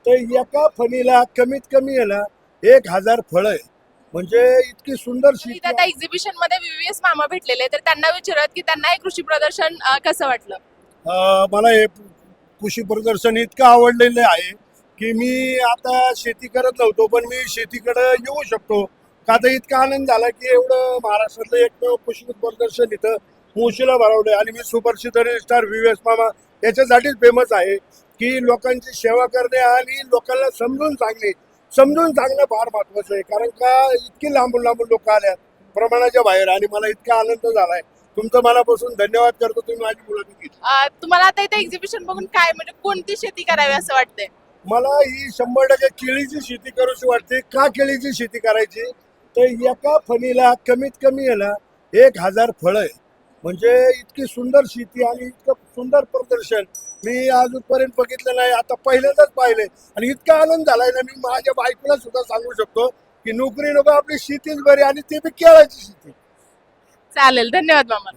तर एका फणीला कमीत कमी आहे ना 1000 फळ आहे. म्हणजे इतकी सुंदर तर इथे शेती आता एक्झिबिशन मध्ये व्हीव्हीएस मामा भेटलेले तर त्यांना विचारत की त्यांना हे कृषी प्रदर्शन कसं वाटलं. मला हे कृषी प्रदर्शन इतकं आवडलेलं आहे की मी आता शेती करत नव्हतो, पण मी शेतीकडे येऊ शकतो. का तर इतका आनंद झाला की एवढं महाराष्ट्रातलं एकमेव कृषी प्रदर्शन इथं मुळशीला भरवलंय. आणि मी सुपरसिद्ध स्टार व्हीव्हीएस मामा याच्यासाठीच फेमस आहे की लोकांची सेवा करणे आणि लोकांना समजून सांगणं फार महत्वाचं आहे. कारण का इतकी लांबून लांबून लोक आल्यात प्रमाणाच्या बाहेर, आणि मला इतका आनंद झालाय. तुमचं मनापासून धन्यवाद करतो, तुम्ही माझी मुलाखत घेतली. तुम्हाला आता इथे एक्झिबिशन बघून काय म्हणजे कोणती शेती करावी असं वाटतंय. मला ही 100% केळीची शेती करूशी वाटते. का केळीची शेती करायची? तर एका फणीला कमीत कमी आहे ना 1000 फळ आहे. म्हणजे इतकी सुंदर शेती आणि इतकं सुंदर प्रदर्शन मी अजूनपर्यंत बघितलं नाही. आता पहिल्यांदाच पाहिले आणि इतका आनंद झालाय ना, मी माझ्या बायकोला सुद्धा सांगू शकतो की नोकरी नको, आपली शेतीच बरी, आणि ते बी केळाची शेती. चालेल, धन्यवाद मामा.